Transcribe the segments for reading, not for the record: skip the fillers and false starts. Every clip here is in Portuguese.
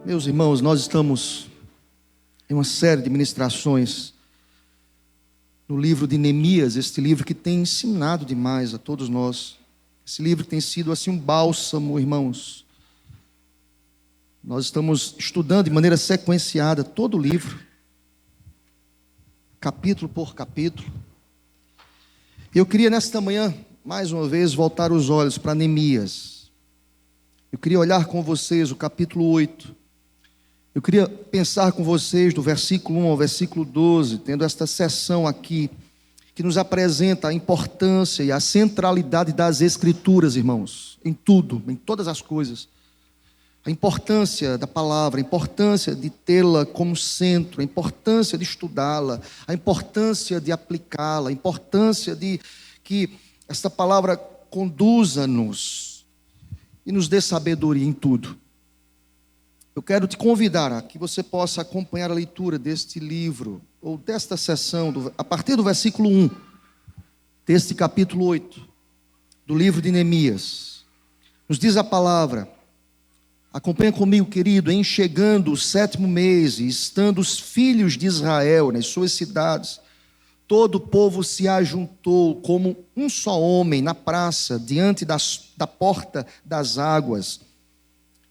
Meus irmãos, nós estamos em uma série de ministrações no livro de Neemias, este livro que tem ensinado demais a todos nós. Esse livro tem sido assim um bálsamo, irmãos. Nós estamos estudando de maneira sequenciada todo o livro, capítulo por capítulo. Eu queria nesta manhã, mais uma vez, voltar os olhos para Neemias. Eu queria olhar com vocês o capítulo 8. Eu queria pensar com vocês do versículo 1 ao versículo 12, tendo esta seção aqui, que nos apresenta a importância e a centralidade das Escrituras, irmãos, em tudo, em todas as coisas. A importância da palavra, a importância de tê-la como centro, a importância de estudá-la, a importância de aplicá-la, a importância de que esta palavra conduza-nos e nos dê sabedoria em tudo. Eu quero te convidar a que você possa acompanhar a leitura deste livro, ou desta sessão, a partir do versículo 1, deste capítulo 8, do livro de Neemias. Nos diz a palavra, acompanha comigo, querido: em chegando o 7º mês, e estando os filhos de Israel nas suas cidades, todo o povo se ajuntou como um só homem na praça, diante da porta das águas.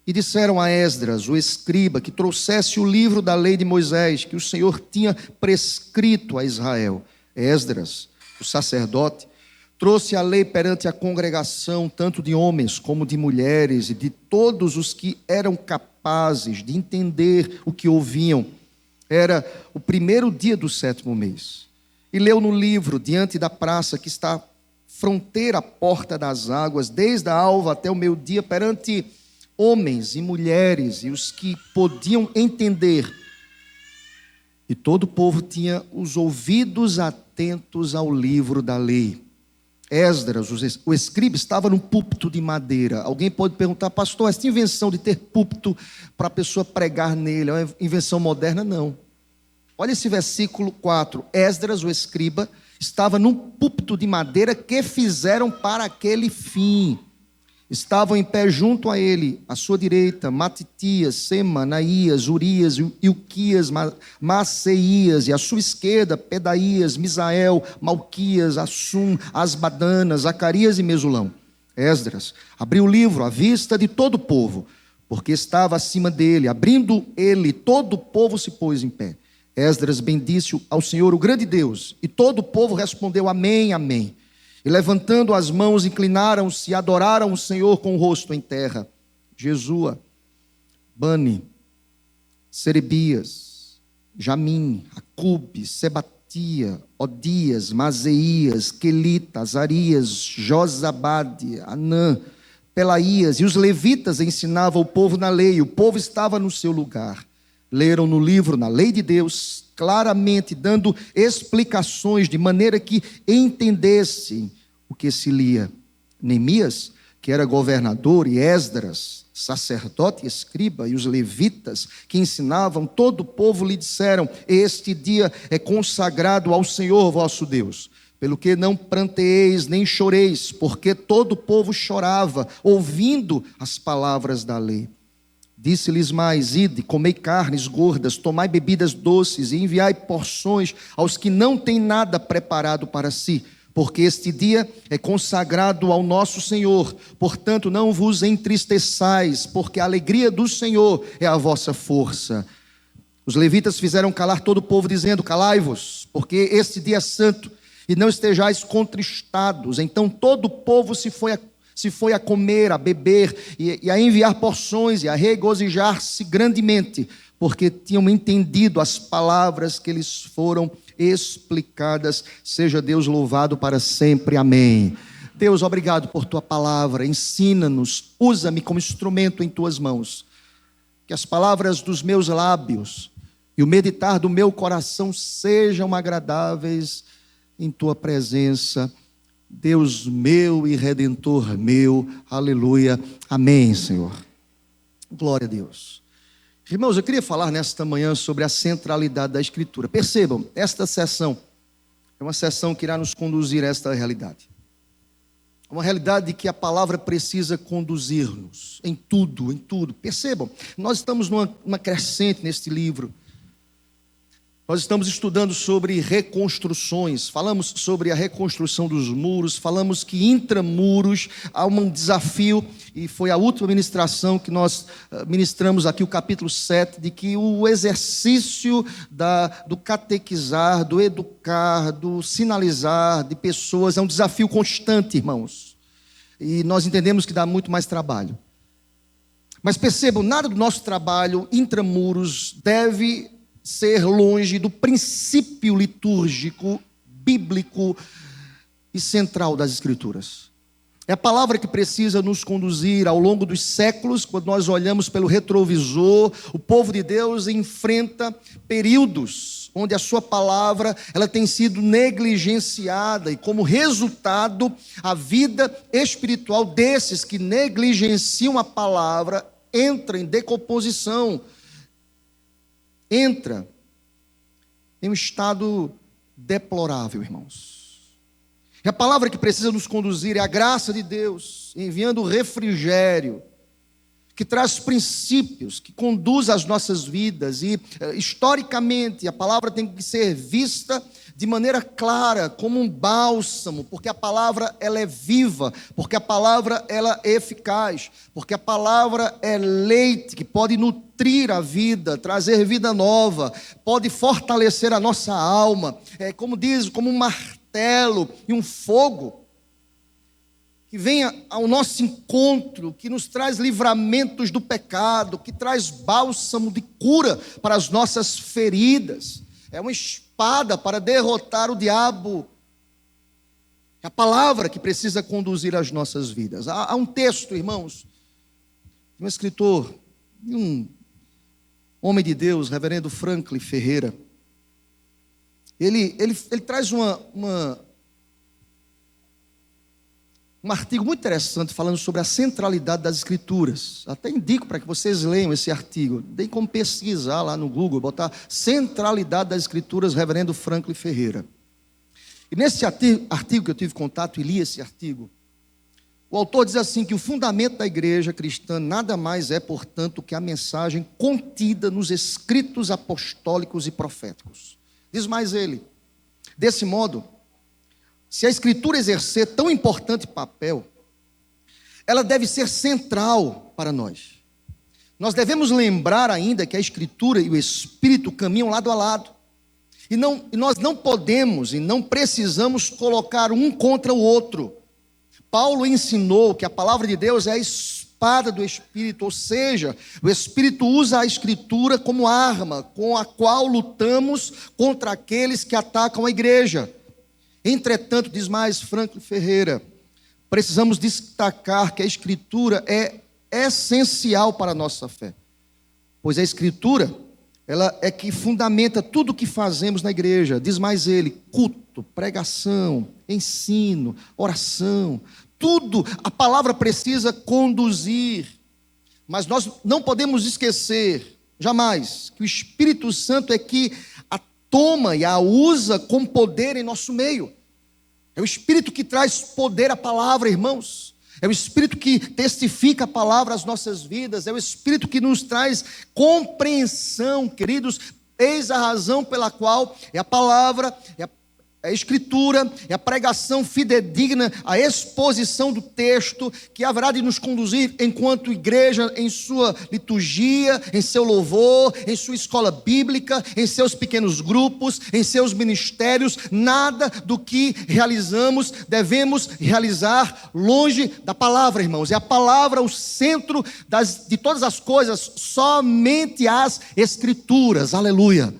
E disseram a Esdras, o escriba, que trouxesse o livro da lei de Moisés, que o Senhor tinha prescrito a Israel. Esdras, o sacerdote, trouxe a lei perante a congregação, tanto de homens como de mulheres, e de todos os que eram capazes de entender o que ouviam. Era o 1º dia do 7º mês. E leu no livro, diante da praça que está fronteira à porta das águas, desde a alva até o meio-dia, perante homens e mulheres, e os que podiam entender. E todo o povo tinha os ouvidos atentos ao livro da lei. Esdras, o escriba, estava num púlpito de madeira. Alguém pode perguntar: pastor, essa invenção de ter púlpito para a pessoa pregar nele é uma invenção moderna? Não. Olha esse versículo 4. Esdras, o escriba, estava num púlpito de madeira que fizeram para aquele fim. Estavam em pé junto a ele, à sua direita, Matitias, Sema, Anaías, Urias, Ilquias, Maceias, e à sua esquerda, Pedaías, Misael, Malquias, Assum, Asbadana, Zacarias e Mesulão. Esdras abriu o livro à vista de todo o povo, porque estava acima dele. Abrindo ele, todo o povo se pôs em pé. Esdras bendisse ao Senhor, o grande Deus, e todo o povo respondeu: amém, amém. E levantando as mãos, inclinaram-se e adoraram o Senhor com o rosto em terra. Jesua, Bani, Serebias, Jamim, Acube, Sebatia, Odias, Mazeias, Quelita, Azarias, Josabade, Anã, Pelaías, e os levitas ensinavam o povo na lei. O povo estava no seu lugar. Leram no livro, na lei de Deus, claramente dando explicações de maneira que entendessem o que se lia. Neemias, que era governador, e Esdras, sacerdote e escriba, e os levitas que ensinavam todo o povo lhe disseram: este dia é consagrado ao Senhor vosso Deus, pelo que não pranteeis nem choreis, porque todo o povo chorava ouvindo as palavras da lei. Disse-lhes mais: ide, comei carnes gordas, tomai bebidas doces e enviai porções aos que não têm nada preparado para si, porque este dia é consagrado ao nosso Senhor. Portanto, não vos entristeçais, porque a alegria do Senhor é a vossa força. Os levitas fizeram calar todo o povo, dizendo: calai-vos, porque este dia é santo, e não estejais contristados. Então todo o povo se foi a comer, a beber e a enviar porções e a regozijar-se grandemente, porque tinham entendido as palavras que lhes foram explicadas. Seja Deus louvado para sempre, amém. Deus, obrigado por tua palavra, ensina-nos, usa-me como instrumento em tuas mãos, que as palavras dos meus lábios e o meditar do meu coração sejam agradáveis em tua presença, Deus meu e Redentor meu, aleluia, amém, Senhor. Glória a Deus. Irmãos, eu queria falar nesta manhã sobre a centralidade da Escritura. Percebam, esta sessão é uma sessão que irá nos conduzir a esta realidade. uma realidade de que a palavra precisa conduzir-nos em tudo, em tudo. Percebam, nós estamos numa crescente neste livro. Nós estamos estudando sobre reconstruções, falamos sobre a reconstrução dos muros, falamos que intramuros há um desafio, e foi a última ministração que nós ministramos aqui, o capítulo 7, de que o exercício do catequizar, do educar, do sinalizar de pessoas é um desafio constante, irmãos. E nós entendemos que dá muito mais trabalho. Mas percebam, nada do nosso trabalho intramuros deve ser longe do princípio litúrgico, bíblico e central das Escrituras. É a palavra que precisa nos conduzir ao longo dos séculos. Quando nós olhamos pelo retrovisor, o povo de Deus enfrenta períodos onde a sua palavra ela tem sido negligenciada, e como resultado, a vida espiritual desses que negligenciam a palavra entra em decomposição, entra em um estado deplorável, irmãos. E a palavra que precisa nos conduzir é a graça de Deus, enviando o refrigério, que traz princípios, que conduz as nossas vidas. E, historicamente, a palavra tem que ser vista de maneira clara, como um bálsamo, porque a palavra ela é viva, porque a palavra ela é eficaz, porque a palavra é leite que pode nutrir a vida, trazer vida nova, pode fortalecer a nossa alma, como diz, como um martelo e um fogo, que venha ao nosso encontro, que nos traz livramentos do pecado, que traz bálsamo de cura para as nossas feridas, é uma espada para derrotar o diabo. É a palavra que precisa conduzir as nossas vidas. Há um texto, irmãos, de um escritor, de um homem de Deus, reverendo Franklin Ferreira. Ele traz um artigo muito interessante falando sobre a centralidade das Escrituras. Até indico para que vocês leiam esse artigo. Tem como pesquisar lá no Google, botar centralidade das Escrituras, reverendo Franklin Ferreira. E nesse artigo que eu tive contato e li esse artigo, o autor diz assim que o fundamento da igreja cristã nada mais é, portanto, que a mensagem contida nos escritos apostólicos e proféticos. Diz mais ele, desse modo, se a Escritura exercer tão importante papel, ela deve ser central para nós. Nós devemos lembrar ainda que a Escritura e o Espírito caminham lado a lado. E nós não podemos e não precisamos colocar um contra o outro. Paulo ensinou que a palavra de Deus é a espada do Espírito, ou seja, o Espírito usa a Escritura como arma com a qual lutamos contra aqueles que atacam a igreja. Entretanto, diz mais Franklin Ferreira, precisamos destacar que a Escritura é essencial para a nossa fé, pois a Escritura, ela é que fundamenta tudo o que fazemos na igreja. Diz mais ele, culto, pregação, ensino, oração, tudo a palavra precisa conduzir, mas nós não podemos esquecer, jamais, que o Espírito Santo é que a toma e a usa com poder em nosso meio. É o Espírito que traz poder à palavra, irmãos. É o Espírito que testifica a palavra às nossas vidas. É o Espírito que nos traz compreensão, queridos. Eis a razão pela qual é a palavra, é a Escritura, é a pregação fidedigna, a exposição do texto, que haverá de nos conduzir enquanto igreja em sua liturgia, em seu louvor, em sua escola bíblica, em seus pequenos grupos, em seus ministérios. Nada do que realizamos devemos realizar longe da palavra, irmãos. É a palavra o centro de todas as coisas, somente as Escrituras. Aleluia.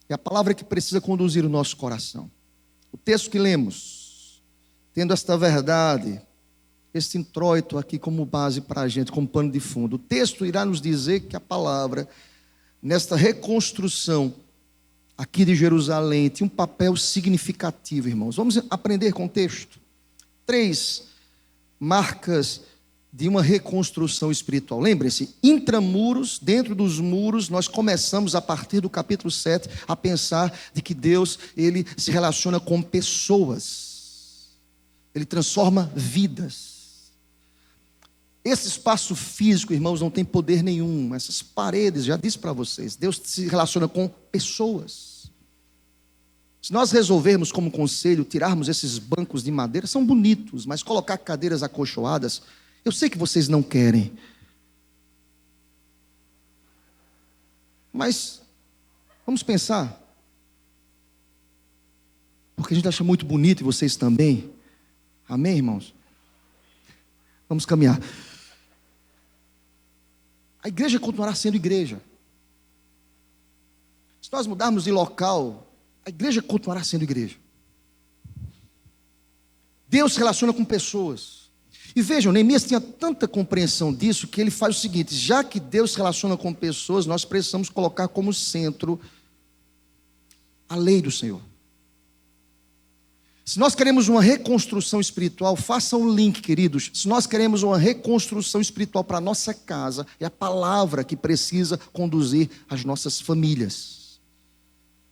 É a palavra que precisa conduzir o nosso coração. O texto que lemos, tendo esta verdade, este introito aqui como base para a gente, como pano de fundo. O texto irá nos dizer que a palavra, nesta reconstrução aqui de Jerusalém, tinha um papel significativo, irmãos. Vamos aprender com o texto. 3 marcas de uma reconstrução espiritual. Lembre-se, intramuros, dentro dos muros, nós começamos a partir do capítulo 7 a pensar de que Deus, ele se relaciona com pessoas. ele transforma vidas. Esse espaço físico, irmãos, não tem poder nenhum. Essas paredes, já disse para vocês, Deus se relaciona com pessoas. Se nós resolvermos como conselho, tirarmos esses bancos de madeira, são bonitos, mas colocar cadeiras acolchoadas, eu sei que vocês não querem. Mas, vamos pensar. Porque a gente acha muito bonito e vocês também. Amém, irmãos? Vamos caminhar. A igreja continuará sendo igreja. Se nós mudarmos de local, a igreja continuará sendo igreja. Deus se relaciona com pessoas. E vejam, Neemias tinha tanta compreensão disso que ele faz o seguinte: já que Deus se relaciona com pessoas, nós precisamos colocar como centro a lei do Senhor. Se nós queremos uma reconstrução espiritual, façam o link, queridos. Se nós queremos uma reconstrução espiritual para a nossa casa, é a palavra que precisa conduzir as nossas famílias.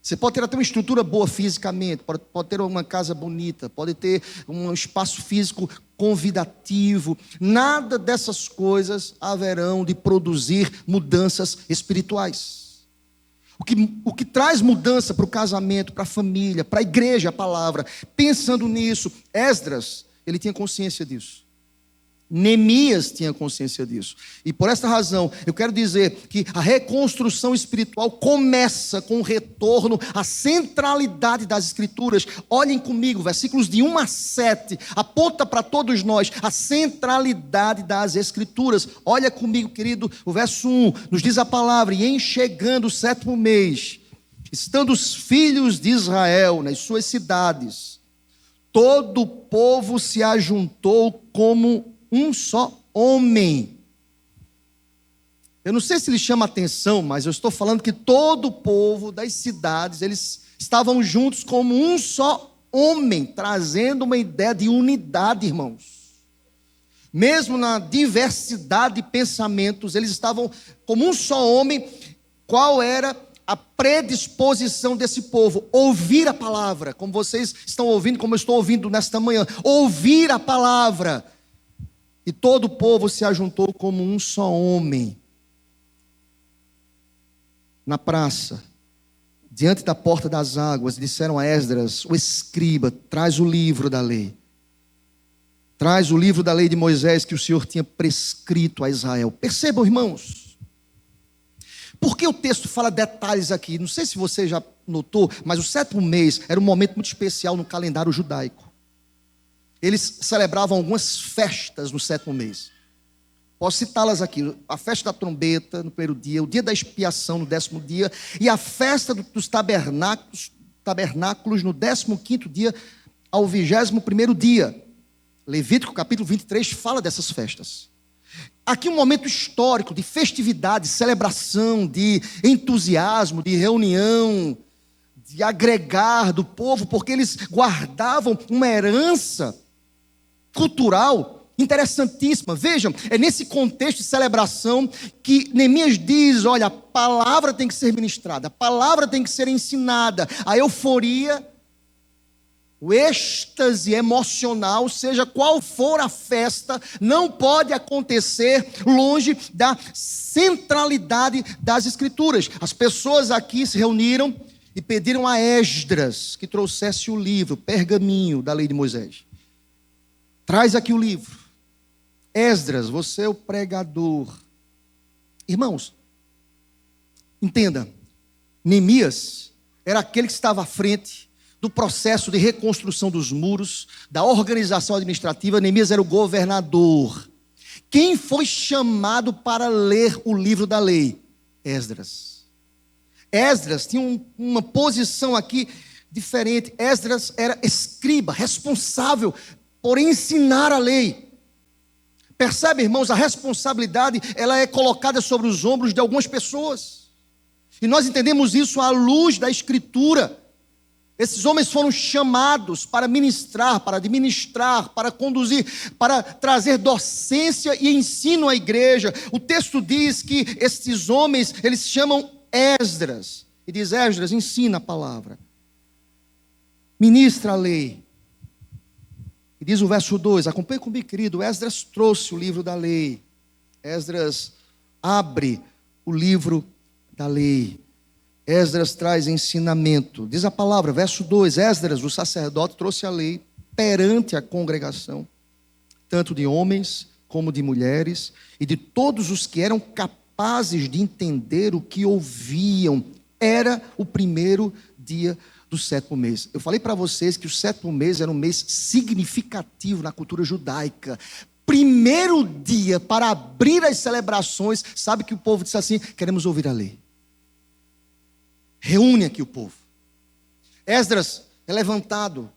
Você pode ter até uma estrutura boa fisicamente, pode ter uma casa bonita, pode ter um espaço físico convidativo. Nada dessas coisas haverão de produzir mudanças espirituais. O que traz mudança para o casamento, para a família, para a igreja, a palavra. Pensando nisso, Esdras, ele tinha consciência disso. Neemias tinha consciência disso. E por esta razão, eu quero dizer que a reconstrução espiritual começa com o retorno à centralidade das Escrituras. Olhem comigo, versículos de 1 a 7, aponta para todos nós a centralidade das Escrituras. Olha comigo, querido, o verso 1, nos diz a palavra: e em chegando o 7º mês, estando os filhos de Israel nas suas cidades, todo o povo se ajuntou como um só homem. Eu não sei se lhe chama atenção, mas eu estou falando que todo o povo das cidades, eles estavam juntos como um só homem, trazendo uma ideia de unidade, irmãos. Mesmo na diversidade de pensamentos, eles estavam como um só homem. Qual era a predisposição desse povo? Ouvir a palavra, como vocês estão ouvindo, como eu estou ouvindo nesta manhã. Ouvir a palavra. E todo o povo se ajuntou como um só homem. Na praça, diante da porta das águas, disseram a Esdras, o escriba: traz o livro da lei. Traz o livro da lei de Moisés que o Senhor tinha prescrito a Israel. Percebam, irmãos, por que o texto fala detalhes aqui? Não sei se você já notou, mas o 7º mês era um momento muito especial no calendário judaico. Eles celebravam algumas festas no 7º mês. Posso citá-las aqui: a festa da trombeta no primeiro dia, o dia da expiação no 10º dia, e a festa dos tabernáculos no 15º dia ao 21º dia. Levítico capítulo 23 fala dessas festas. Aqui um momento histórico de festividade, celebração, de entusiasmo, de reunião, de agregar do povo, porque eles guardavam uma herança cultural interessantíssima. Vejam, é nesse contexto de celebração que Neemias diz: olha, a palavra tem que ser ministrada, a palavra tem que ser ensinada. A euforia, o êxtase emocional, seja qual for a festa, não pode acontecer longe da centralidade das Escrituras. As pessoas aqui se reuniram e pediram a Esdras que trouxesse o livro, o pergaminho da lei de Moisés. Traz aqui o livro. Esdras, você é o pregador. Irmãos, entenda, Neemias era aquele que estava à frente do processo de reconstrução dos muros, da organização administrativa. Neemias era o governador. Quem foi chamado para ler o livro da lei? Esdras. Esdras tinha uma posição aqui diferente. Esdras era escriba, responsável por ensinar a lei. Percebe, irmãos, a responsabilidade, ela é colocada sobre os ombros de algumas pessoas. E nós entendemos isso à luz da Escritura. Esses homens foram chamados para ministrar, para administrar, para conduzir, para trazer docência e ensino à igreja. O texto diz que esses homens, eles chamam Esdras. E diz: Esdras, ensina a palavra. Ministra a lei. E diz o verso 2, acompanhe comigo, querido. Esdras trouxe o livro da lei. Esdras abre o livro da lei. Esdras traz ensinamento. Diz a palavra, verso 2, Esdras, o sacerdote, trouxe a lei perante a congregação, tanto de homens como de mulheres, e de todos os que eram capazes de entender o que ouviam. Era o primeiro dia do sétimo mês. Eu falei para vocês que o sétimo mês era um mês significativo na cultura judaica. Primeiro dia para abrir as celebrações, sabe que o povo disse assim: queremos ouvir a lei. Reúne aqui o povo. Esdras é levantado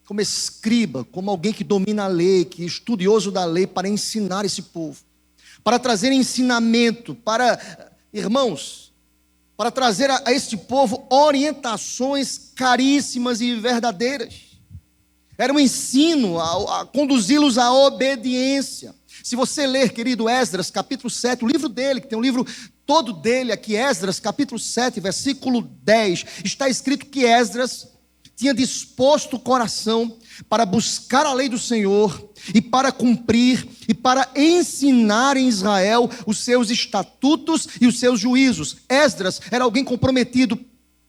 como escriba, como alguém que domina a lei, que é estudioso da lei, para ensinar esse povo, para trazer ensinamento, para, irmãos, para trazer a este povo orientações caríssimas e verdadeiras. Era um ensino a conduzi-los à obediência. Se você ler, querido, Esdras, capítulo 7, o livro dele, que tem um livro todo dele aqui, Esdras, capítulo 7, versículo 10, está escrito que Esdras tinha disposto o coração para buscar a lei do Senhor e para cumprir e para ensinar em Israel os seus estatutos e os seus juízos. Esdras era alguém comprometido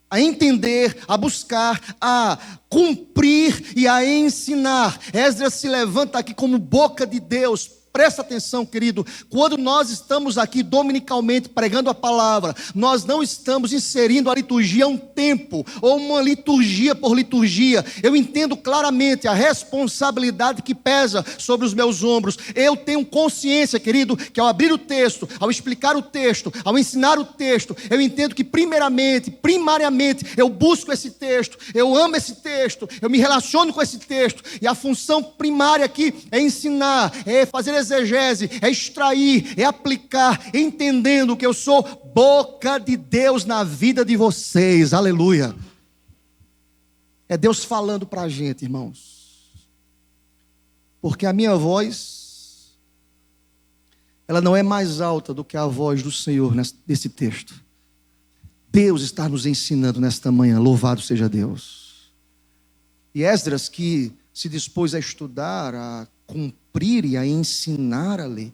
a entender, a buscar, a cumprir e a ensinar. Esdras se levanta aqui como boca de Deus. Presta atenção, querido, quando nós estamos aqui dominicalmente pregando a palavra, nós não estamos inserindo a liturgia a um tempo, ou uma liturgia por liturgia. Eu entendo claramente a responsabilidade que pesa sobre os meus ombros. Eu tenho consciência, querido, que ao abrir o texto, ao explicar o texto, ao ensinar o texto, eu entendo que primariamente, eu busco esse texto, eu amo esse texto, eu me relaciono com esse texto, e a função primária aqui é ensinar, é fazer exegese, é extrair, é aplicar, entendendo que eu sou boca de Deus na vida de vocês, aleluia. É Deus falando para a gente, irmãos, porque a minha voz, ela não é mais alta do que a voz do Senhor nesse texto. Deus está nos ensinando nesta manhã, louvado seja Deus. E Esdras, que se dispôs a estudar, a cumprir e a ensinar a lei,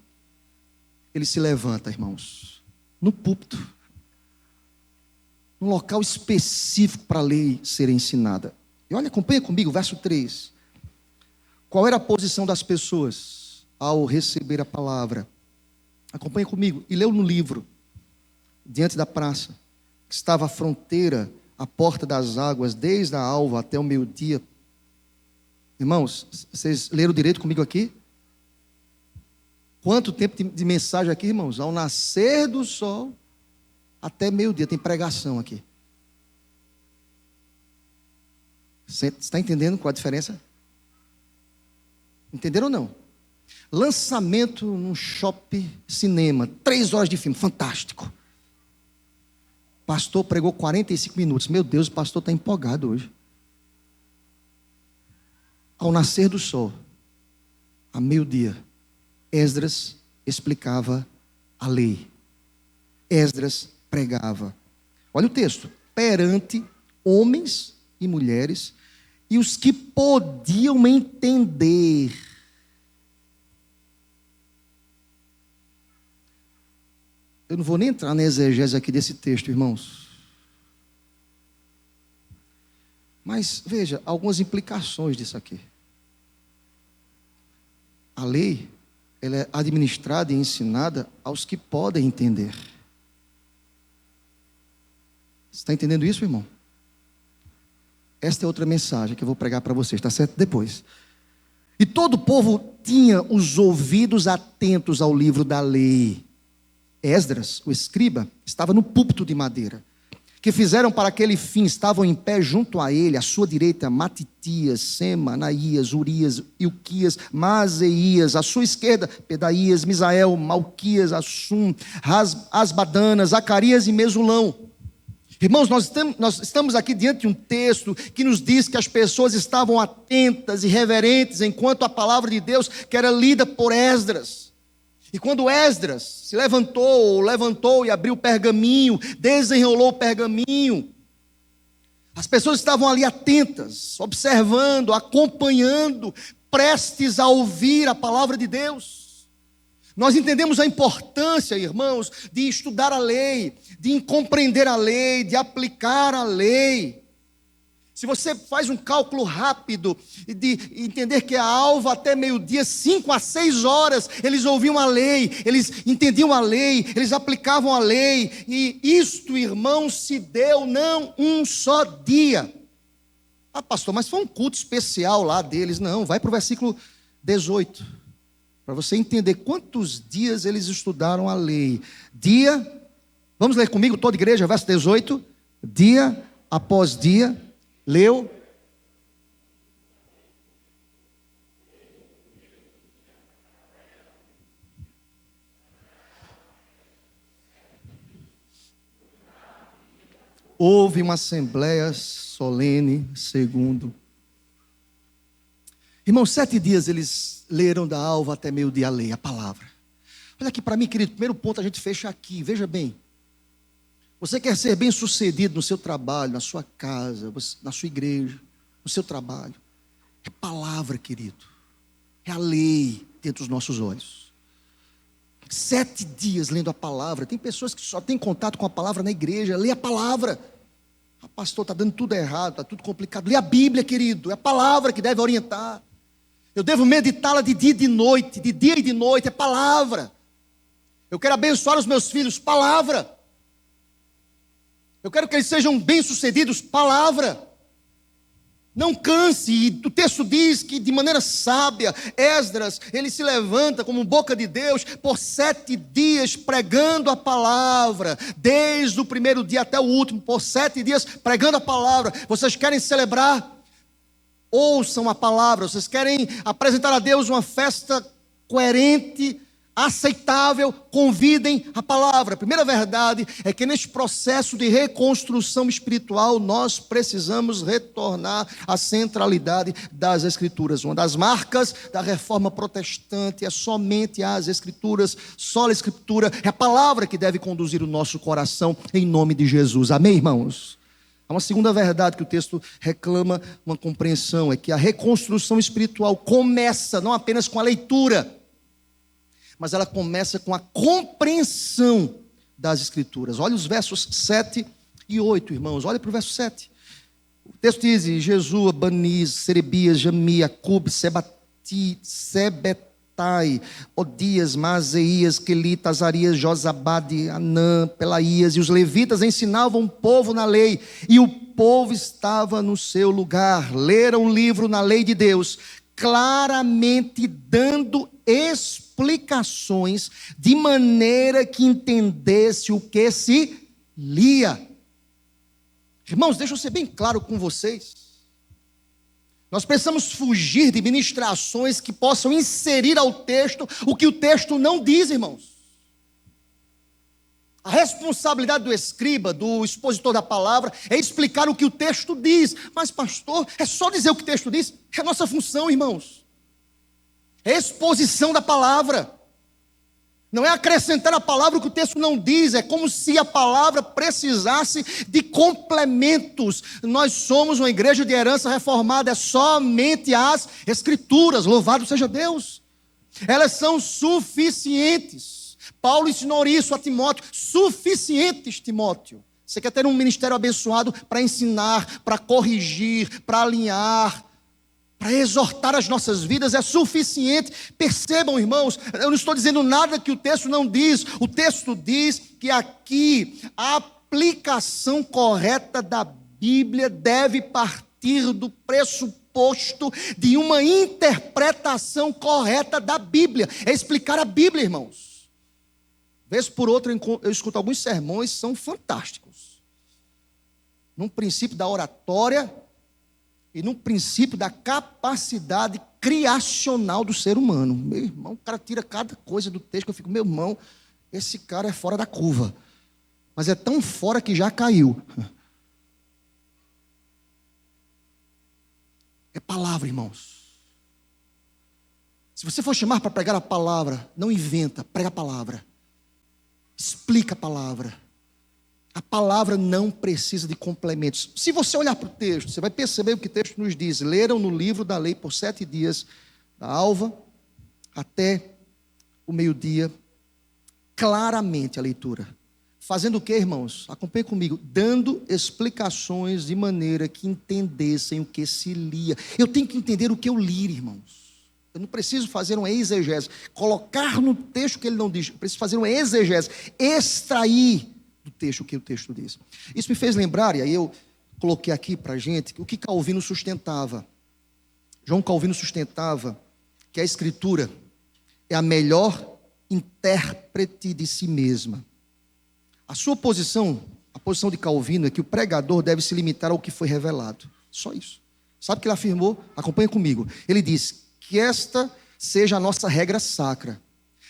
ele se levanta, irmãos, no púlpito, num local específico para a lei ser ensinada. E olha, acompanha comigo o verso 3. Qual era a posição das pessoas ao receber a palavra? Acompanha comigo. E leu no livro, diante da praça, que estava à fronteira, à porta das águas, desde a alva até o meio-dia. Irmãos, vocês leram direito comigo aqui? Quanto tempo de mensagem aqui, irmãos? Ao nascer do sol até meio-dia, tem pregação aqui. Você está entendendo qual a diferença? Entenderam ou não? Lançamento num shopping cinema, 3 horas de filme, fantástico. Pastor pregou 45 minutos. Meu Deus, o pastor está empolgado hoje. Ao nascer do sol, a meio-dia, Esdras explicava a lei. Esdras pregava. Olha o texto. Perante homens e mulheres e os que podiam entender. Eu não vou nem entrar na exegese aqui desse texto, irmãos. Mas veja, algumas implicações disso aqui. A lei, ela é administrada e ensinada aos que podem entender. Você está entendendo isso, irmão? Esta é outra mensagem que eu vou pregar para vocês, está certo? Depois. E todo o povo tinha os ouvidos atentos ao livro da lei. Esdras, o escriba, estava no púlpito de madeira, que fizeram para aquele fim, estavam em pé junto a ele, à sua direita, Matitias, Sema, Anaías, Urias, Ilquias, Maseias, à sua esquerda, Pedaías, Misael, Malquias, Assum, Asbadana, Zacarias e Mesulão. Irmãos, nós estamos aqui diante de um texto que nos diz que as pessoas estavam atentas e reverentes enquanto a palavra de Deus, que era lida por Esdras. E quando Esdras se levantou e abriu o pergaminho, desenrolou o pergaminho, as pessoas estavam ali atentas, observando, acompanhando, prestes a ouvir a palavra de Deus. Nós entendemos a importância, irmãos, de estudar a lei, de compreender a lei, de aplicar a lei. Se você faz um cálculo rápido de entender que a alva até meio-dia, 5 a 6 horas, eles ouviam a lei, eles entendiam a lei, eles aplicavam a lei. E isto, irmãos, se deu não um só dia. Ah, pastor, mas foi um culto especial lá deles. Não, vai para o versículo 18, para você entender quantos dias eles estudaram a lei. Dia, vamos ler comigo, toda a igreja, verso 18. Dia após dia, leu. Houve uma assembleia solene, segundo. Irmãos, 7 dias eles leram da alva até meio-dia a lei, a palavra. Olha aqui para mim, querido, primeiro ponto a gente fecha aqui, veja bem. Você quer ser bem sucedido no seu trabalho, na sua casa, na sua igreja, no seu trabalho. É palavra, querido. É a lei dentro dos nossos olhos. 7 dias lendo a palavra. Tem pessoas que só têm contato com a palavra na igreja. Lê a palavra. Ah, pastor, está dando tudo errado, está tudo complicado. Lê a Bíblia, querido. É a palavra que deve orientar. Eu devo meditá-la de dia e de noite. De dia e de noite. É palavra. Eu quero abençoar os meus filhos. Palavra. Eu quero que eles sejam bem-sucedidos. Palavra. Não canse. E o texto diz que de maneira sábia, Esdras, ele se levanta como boca de Deus por 7 dias pregando a palavra. Desde o primeiro dia até o último, por 7 dias pregando a palavra. Vocês querem celebrar? Ouçam a palavra. Vocês querem apresentar a Deus uma festa coerente, aceitável, convidem a palavra. A primeira verdade é que neste processo de reconstrução espiritual nós precisamos retornar à centralidade das Escrituras. Uma das marcas da reforma protestante é somente as Escrituras, só a Escritura, é a palavra que deve conduzir o nosso coração em nome de Jesus. Amém, irmãos? Há uma segunda verdade que o texto reclama uma compreensão, é que a reconstrução espiritual começa não apenas com a leitura, mas ela começa com a compreensão das Escrituras. Olha os versos 7 e 8, irmãos. Olha para o verso 7. O texto diz: Jesua, Baniz, Serebias, Jami, Acub, Sebetai, Odias, Maazeias, Quelita, Azarias, Josabade, Anã, Pelaías. E os levitas ensinavam o povo na lei, e o povo estava no seu lugar. Leram o livro na lei de Deus, claramente dando explicações de maneira que entendesse o que se lia. Irmãos, deixa eu ser bem claro com vocês. Nós precisamos fugir de ministrações que possam inserir ao texto o que o texto não diz, irmãos. A responsabilidade do escriba, do expositor da palavra, é explicar o que o texto diz. Mas, pastor, é só dizer o que o texto diz? É a nossa função, irmãos. É exposição da palavra. Não é acrescentar a palavra o que o texto não diz. É como se a palavra precisasse de complementos. Nós somos uma igreja de herança reformada. É somente as Escrituras. Louvado seja Deus. Elas são suficientes. Paulo ensinou isso a Timóteo. Suficientes, Timóteo. Você quer ter um ministério abençoado para ensinar, para corrigir, para alinhar, para exortar as nossas vidas, é suficiente. Percebam, irmãos, eu não estou dizendo nada que o texto não diz. O texto diz que aqui a aplicação correta da Bíblia deve partir do pressuposto de uma interpretação correta da Bíblia. É explicar a Bíblia, irmãos. Vez por outra eu escuto alguns sermões, são fantásticos. Num princípio da oratória e no princípio da capacidade criacional do ser humano. Meu irmão, o cara tira cada coisa do texto que eu fico, meu irmão, esse cara é fora da curva. Mas é tão fora que já caiu. É palavra, irmãos. Se você for chamar para pregar a palavra, não inventa, prega a palavra. Explica a palavra. A palavra não precisa de complementos. Se você olhar para o texto, você vai perceber o que o texto nos diz. Leram no livro da lei por 7 dias, da alva até o meio-dia, claramente a leitura. Fazendo o que, irmãos? Acompanhe comigo. Dando explicações de maneira que entendessem o que se lia. Eu tenho que entender o que eu li, irmãos. Eu não preciso fazer uma exegese, colocar no texto o que ele não diz. Eu preciso fazer uma exegese, extrair do texto o que o texto diz. Isso me fez lembrar, e aí eu coloquei aqui para a gente, o que Calvino sustentava. João Calvino sustentava que a Escritura é a melhor intérprete de si mesma. A sua posição, a posição de Calvino, é que o pregador deve se limitar ao que foi revelado. Só isso. Sabe o que ele afirmou? Acompanha comigo. Ele disse que esta seja a nossa regra sacra.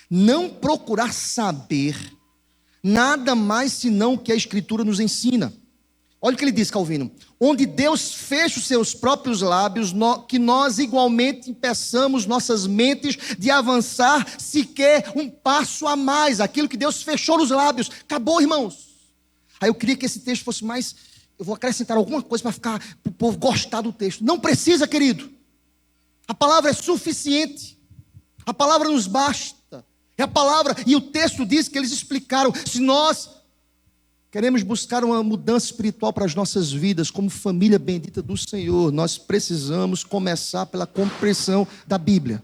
Não procurar saber nada mais senão o que a Escritura nos ensina. Olha o que ele diz, Calvino. Onde Deus fecha os seus próprios lábios, que nós igualmente impeçamos nossas mentes de avançar sequer um passo a mais. Aquilo que Deus fechou nos lábios. Acabou, irmãos. Aí eu queria que esse texto fosse mais... Eu vou acrescentar alguma coisa para o povo gostar do texto. Não precisa, querido. A palavra é suficiente. A palavra nos basta. É a palavra. E o texto diz que eles explicaram. Se nós queremos buscar uma mudança espiritual para as nossas vidas, como família bendita do Senhor, nós precisamos começar pela compreensão da Bíblia.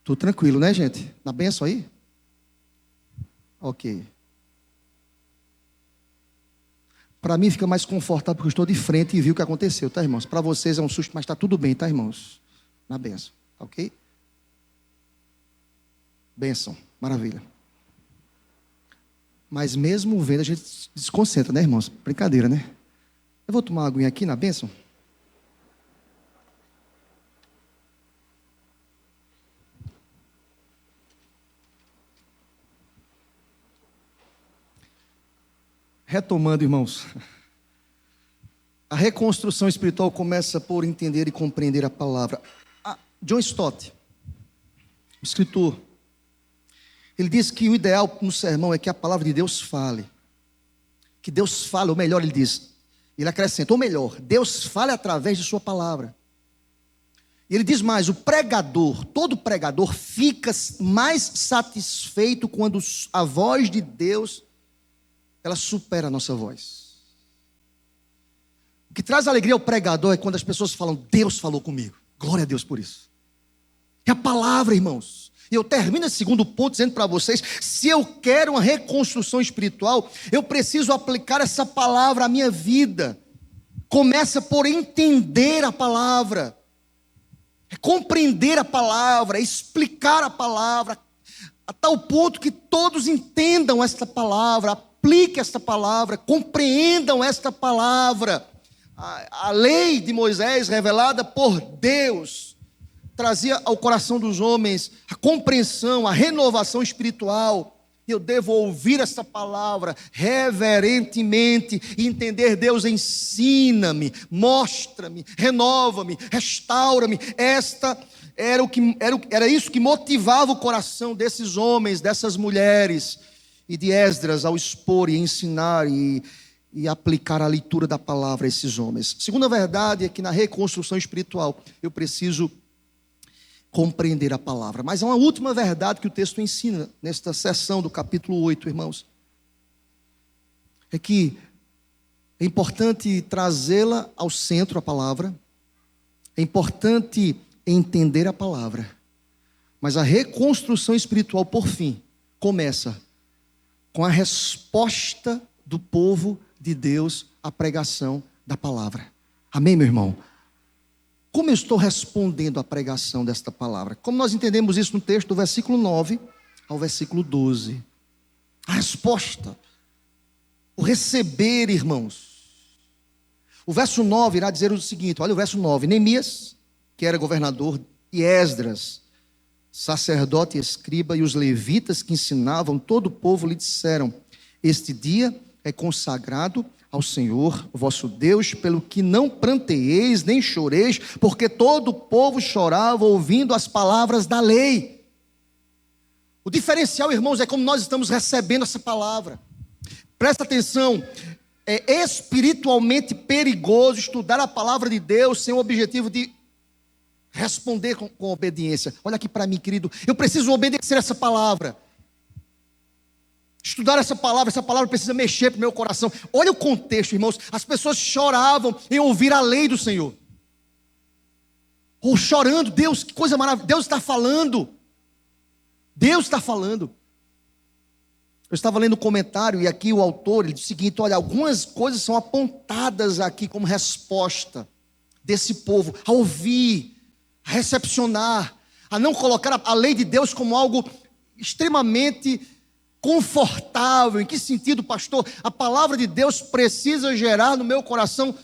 Tudo tranquilo, né, gente? Na bênção aí? Ok. Para mim fica mais confortável porque eu estou de frente e vi o que aconteceu, tá, irmãos? Para vocês é um susto, mas está tudo bem, tá, irmãos? Na bênção, ok? Bênção, maravilha. Mas mesmo vendo, a gente se desconcentra, né, irmãos? Brincadeira, né? Eu vou tomar uma aguinha aqui na bênção. Retomando, irmãos. A reconstrução espiritual começa por entender e compreender a palavra. John Stott, escritor, ele diz que o ideal no sermão é que a palavra de Deus fale. Que Deus fale, ou melhor, ele diz, ele acrescenta, ou melhor, Deus fale através de sua palavra. E ele diz mais, o pregador, todo pregador fica mais satisfeito quando a voz de Deus, ela supera a nossa voz. O que traz alegria ao pregador é quando as pessoas falam, Deus falou comigo. Glória a Deus por isso. É a palavra, irmãos. E eu termino esse segundo ponto dizendo para vocês, se eu quero uma reconstrução espiritual, eu preciso aplicar essa palavra à minha vida. Começa por entender a palavra. É compreender a palavra, é explicar a palavra, a tal ponto que todos entendam esta palavra, apliquem esta palavra, compreendam esta palavra. A lei de Moisés revelada por Deus trazia ao coração dos homens a compreensão, a renovação espiritual. Eu devo ouvir essa palavra reverentemente e entender, Deus, ensina-me, mostra-me, renova-me, restaura-me. Era isso que motivava o coração desses homens, dessas mulheres, e de Esdras ao expor e ensinar e aplicar a leitura da palavra a esses homens. Segunda verdade é que na reconstrução espiritual eu preciso compreender a palavra. Mas há uma última verdade que o texto ensina nesta seção do capítulo 8, irmãos. É que é importante trazê-la ao centro, a palavra. É importante entender a palavra. Mas a reconstrução espiritual, por fim, começa com a resposta do povo de Deus à pregação da palavra. Amém, meu irmão? Como eu estou respondendo à pregação desta palavra? Como nós entendemos isso no texto do versículo 9 ao versículo 12? A resposta, o receber, irmãos. O verso 9 irá dizer o seguinte, olha o verso 9. Neemias, que era governador, e Esdras, sacerdote e escriba, e os levitas que ensinavam todo o povo lhe disseram, este dia é consagrado ao Senhor, o vosso Deus, pelo que não pranteeis, nem choreis, porque todo o povo chorava ouvindo as palavras da lei. O diferencial, irmãos, é como nós estamos recebendo essa palavra. Presta atenção, É espiritualmente perigoso estudar a palavra de Deus sem o objetivo de responder com obediência. Olha aqui para mim, querido, eu preciso obedecer essa palavra. Estudar essa palavra precisa mexer para o meu coração. Olha o contexto, irmãos. As pessoas choravam em ouvir a lei do Senhor. Ou chorando, Deus, que coisa maravilhosa. Deus está falando. Deus está falando. Eu estava lendo um comentário e aqui o autor, ele diz o seguinte: olha, algumas coisas são apontadas aqui como resposta desse povo a ouvir, a recepcionar, a não colocar a lei de Deus como algo extremamente confortável. Em que sentido, pastor? A palavra de Deus precisa gerar no meu coração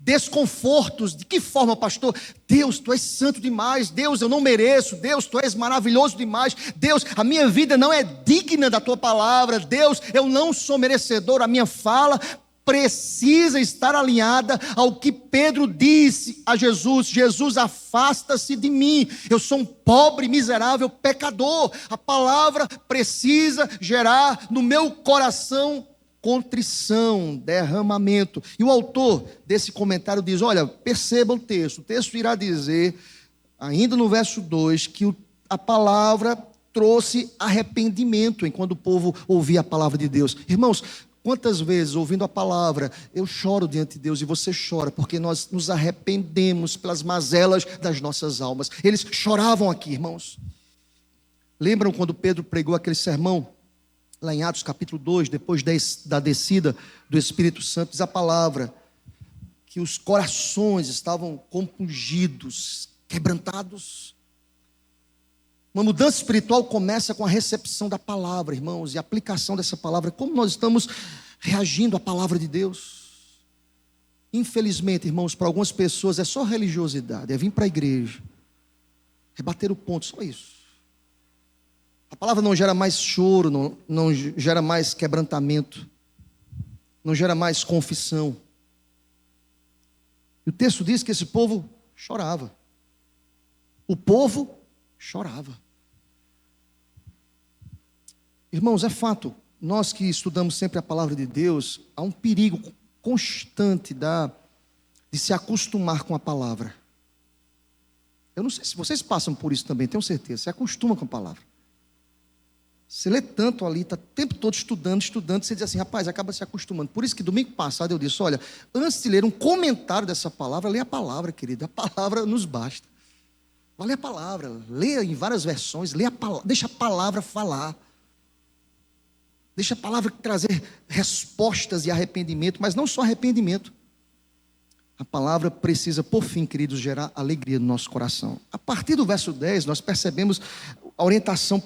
desconfortos. De que forma, pastor? Deus, tu és santo demais. Deus, eu não mereço. Deus, tu és maravilhoso demais. Deus, a minha vida não é digna da tua palavra. Deus, eu não sou merecedor. A minha fala precisa estar alinhada ao que Pedro disse a Jesus: Jesus, afasta-se de mim, eu sou um pobre, miserável pecador. A palavra precisa gerar no meu coração contrição, derramamento. E o autor desse comentário diz: olha, perceba o texto irá dizer, ainda no verso 2, que a palavra trouxe arrependimento enquanto o povo ouvia a palavra de Deus. Irmãos, quantas vezes, ouvindo a palavra, eu choro diante de Deus e você chora, porque nós nos arrependemos pelas mazelas das nossas almas. Eles choravam aqui, irmãos. Lembram quando Pedro pregou aquele sermão, lá em Atos capítulo 2, depois da descida do Espírito Santo, diz a palavra que os corações estavam compungidos, quebrantados. Uma mudança espiritual começa com a recepção da palavra, irmãos, e a aplicação dessa palavra. Como nós estamos reagindo à palavra de Deus? Infelizmente, irmãos, para algumas pessoas é só religiosidade, é vir para a igreja, é bater o ponto, só isso. A palavra não gera mais choro, não gera mais quebrantamento, não gera mais confissão. E o texto diz que esse povo chorava. O povo chorava. Irmãos, é fato, nós que estudamos sempre a palavra de Deus, há um perigo constante de se acostumar com a palavra. Eu não sei se vocês passam por isso também, tenho certeza. Se acostuma com a palavra. Você lê tanto ali, está o tempo todo estudando, você diz assim: rapaz, acaba se acostumando. Por isso que domingo passado eu disse: olha, antes de ler um comentário dessa palavra, lê a palavra, querido. A palavra nos basta. Vai ler a palavra, leia em várias versões, deixa a palavra falar. Deixa a palavra trazer respostas de arrependimento, mas não só arrependimento. A palavra precisa, por fim, queridos, gerar alegria no nosso coração. A partir do verso 10, nós percebemos a orientação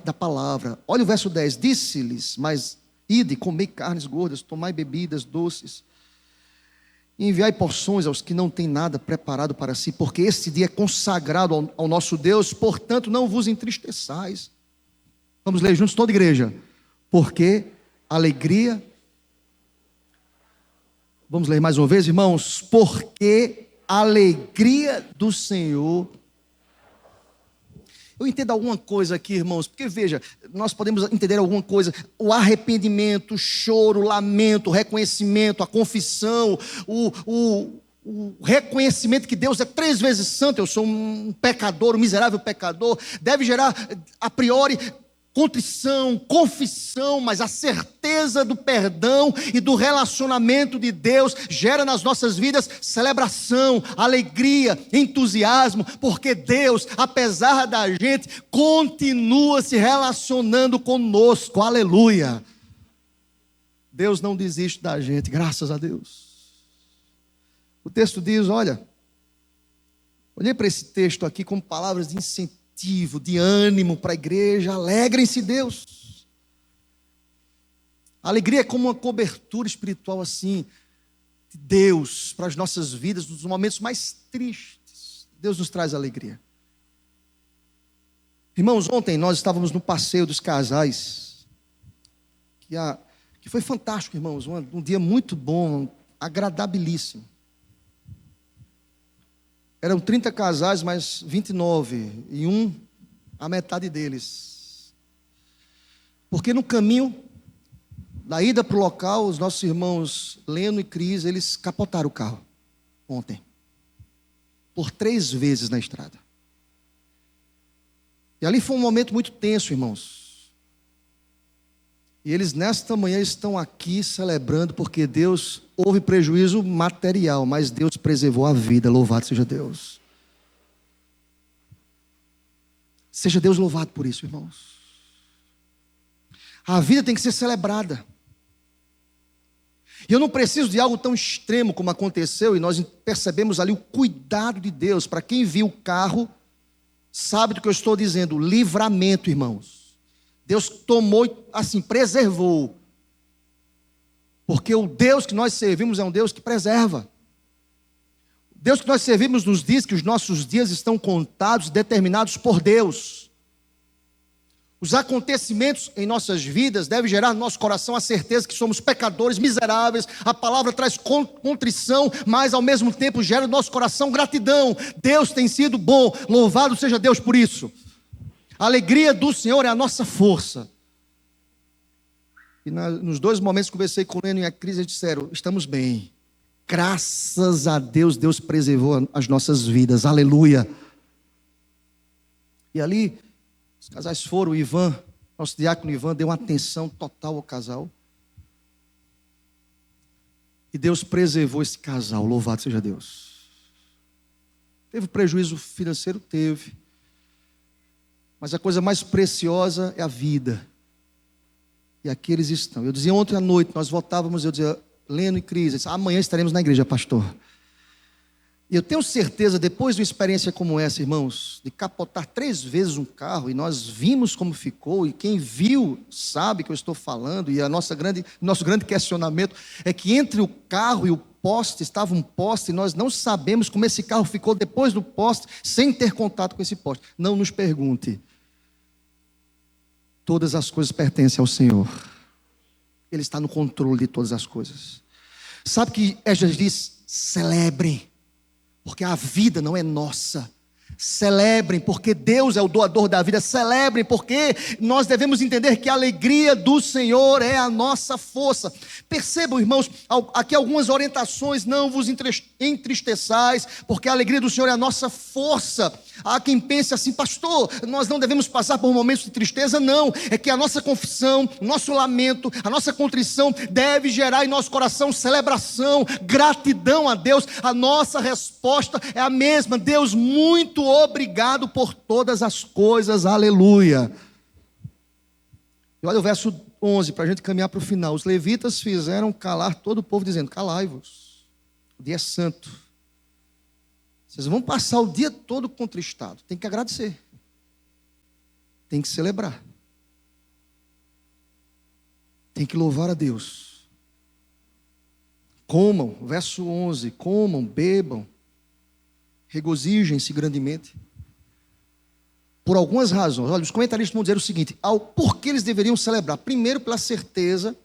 da palavra. Olha o verso 10: disse-lhes, mas ide, comei carnes gordas, tomai bebidas doces, e enviai porções aos que não têm nada preparado para si, porque este dia é consagrado ao nosso Deus, portanto não vos entristeçais. Vamos ler juntos, toda a igreja. Porque alegria... Vamos ler mais uma vez, irmãos. Porque a alegria do Senhor... Eu entendo alguma coisa aqui, irmãos, porque veja, nós podemos entender alguma coisa: o arrependimento, o choro, o lamento, o reconhecimento, a confissão, o reconhecimento que Deus é 3 vezes santo, eu sou um pecador, um miserável pecador, deve gerar a priori contrição, confissão, mas a certeza do perdão e do relacionamento de Deus gera nas nossas vidas celebração, alegria, entusiasmo, porque Deus, apesar da gente, continua se relacionando conosco. Aleluia! Deus não desiste da gente, graças a Deus. O texto diz, olha, olhei para esse texto aqui como palavras de incentivo, de ânimo para a igreja. Alegrem-se, Deus. A alegria é como uma cobertura espiritual assim, de Deus para as nossas vidas, nos momentos mais tristes. Deus nos traz alegria. Irmãos, ontem nós estávamos no passeio dos casais, que foi fantástico, irmãos, um dia muito bom, agradabilíssimo. Eram 30 casais, mas 29, e a metade deles. Porque no caminho, Da ida para o local, os nossos irmãos Leno e Cris, eles capotaram o carro ontem. Por 3 vezes na estrada. E ali foi um momento muito tenso, irmãos. E eles nesta manhã estão aqui celebrando porque Deus, houve prejuízo material, mas Deus preservou a vida, louvado seja Deus. Seja Deus louvado por isso, irmãos. A vida tem que ser celebrada. E eu não preciso de algo tão extremo como aconteceu, e nós percebemos ali o cuidado de Deus. Para quem viu o carro, sabe do que eu estou dizendo, livramento, irmãos. Deus tomou, assim, preservou. Porque o Deus que nós servimos é um Deus que preserva. O Deus que nós servimos nos diz que os nossos dias estão contados, determinados por Deus. Os acontecimentos em nossas vidas devem gerar no nosso coração a certeza que somos pecadores, miseráveis. A palavra traz contrição, mas ao mesmo tempo gera no nosso coração gratidão. Deus tem sido bom, louvado seja Deus por isso. A alegria do Senhor é a nossa força. E nos 2 momentos que conversei com o Leno e a Cris, eles disseram, estamos bem. Graças a Deus, Deus preservou as nossas vidas, aleluia. E ali, os casais foram, o Ivan, nosso diácono Ivan, deu uma atenção total ao casal. E Deus preservou esse casal, louvado seja Deus. Teve prejuízo financeiro? Teve. Mas a coisa mais preciosa é a vida. E aqui eles estão. Eu dizia ontem à noite, nós voltávamos, eu dizia, Leno e Cris, amanhã estaremos na igreja, pastor. E eu tenho certeza, depois de uma experiência como essa, irmãos, de capotar 3 vezes um carro, e nós vimos como ficou, e quem viu sabe que eu estou falando, e nosso grande questionamento é que entre o carro e o poste, estava um poste, e nós não sabemos como esse carro ficou depois do poste, sem ter contato com esse poste. Não nos pergunte. Todas as coisas pertencem ao Senhor. Ele está no controle de todas as coisas. Sabe que Esdras diz, celebrem. Porque a vida não é nossa. Celebrem, porque Deus é o doador da vida. Celebrem, porque nós devemos entender que a alegria do Senhor é a nossa força. Percebam, irmãos, aqui algumas orientações. Não vos entristeçais, porque a alegria do Senhor é a nossa força. Há quem pense assim, pastor, nós não devemos passar por momentos de tristeza. Não, é que a nossa confissão, nosso lamento, a nossa contrição deve gerar em nosso coração celebração, gratidão a Deus. A nossa resposta é a mesma. Deus, muito obrigado por todas as coisas, aleluia. E olha o verso 11, para a gente caminhar para o final. Os levitas fizeram calar todo o povo, dizendo, calai-vos, o dia é santo. Vocês vão passar o dia todo contristado. Tem que agradecer. Tem que celebrar. Tem que louvar a Deus. Comam, verso 11, comam, bebam, regozijem-se grandemente. Por algumas razões. Olha, os comentaristas vão dizer o seguinte, por que eles deveriam celebrar? Primeiro, pela certeza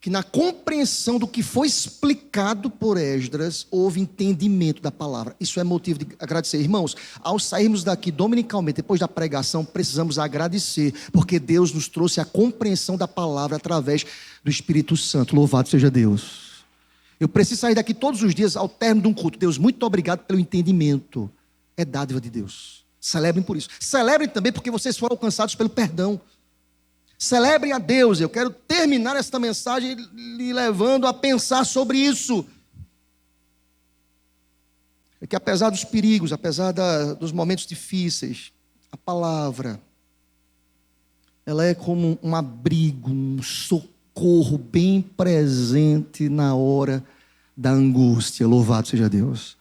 que na compreensão do que foi explicado por Esdras, houve entendimento da palavra. Isso é motivo de agradecer. Irmãos, ao sairmos daqui dominicalmente, depois da pregação, precisamos agradecer, porque Deus nos trouxe a compreensão da palavra através do Espírito Santo. Louvado seja Deus. Eu preciso sair daqui todos os dias, ao término de um culto. Deus, muito obrigado pelo entendimento. É dádiva de Deus. Celebrem por isso. Celebrem também porque vocês foram alcançados pelo perdão. Celebrem a Deus. Eu quero terminar esta mensagem lhe levando a pensar sobre isso. É que apesar dos perigos, apesar dos momentos difíceis, a palavra, ela é como um abrigo, um socorro bem presente na hora da angústia. Louvado seja Deus.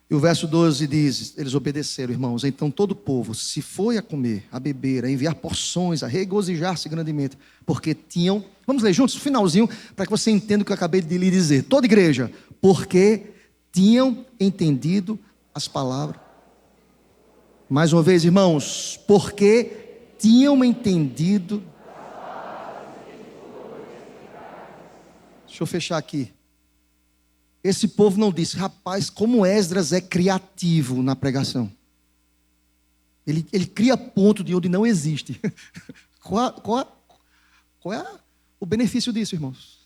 E o verso 12 diz, eles obedeceram, irmãos. Então todo o povo se foi a comer, a beber, a enviar porções, a regozijar-se grandemente, porque tinham, vamos ler juntos, o finalzinho, para que você entenda o que eu acabei de lhe dizer. Toda igreja, porque tinham entendido as palavras. Mais uma vez, irmãos, porque tinham entendido. Deixa eu fechar aqui. Esse povo não disse, rapaz, como Esdras é criativo na pregação. Ele cria ponto de onde não existe. Qual Qual é o benefício disso, irmãos?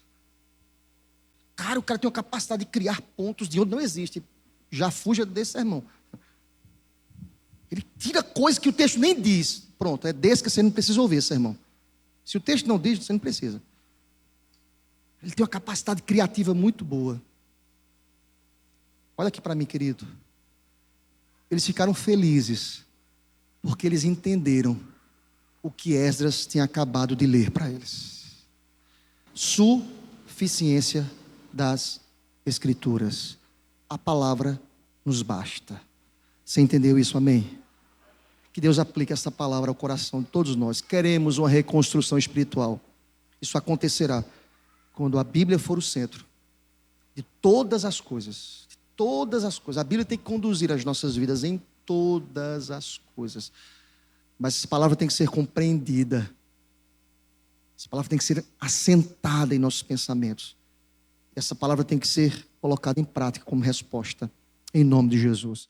Cara, o cara tem uma capacidade de criar pontos de onde não existe. Já fuja desse sermão. Ele tira coisas que o texto nem diz. Pronto, é desse que você não precisa ouvir esse sermão. Se o texto não diz, você não precisa. Ele tem uma capacidade criativa muito boa. Olha aqui para mim, querido. Eles ficaram felizes porque eles entenderam o que Esdras tinha acabado de ler para eles. Suficiência das Escrituras. A palavra nos basta. Você entendeu isso? Amém? Que Deus aplique essa palavra ao coração de todos nós. Queremos uma reconstrução espiritual. Isso acontecerá quando a Bíblia for o centro de todas as coisas. De todas as coisas. A Bíblia tem que conduzir as nossas vidas em todas as coisas. Mas essa palavra tem que ser compreendida. Essa palavra tem que ser assentada em nossos pensamentos. Essa palavra tem que ser colocada em prática como resposta. Em nome de Jesus.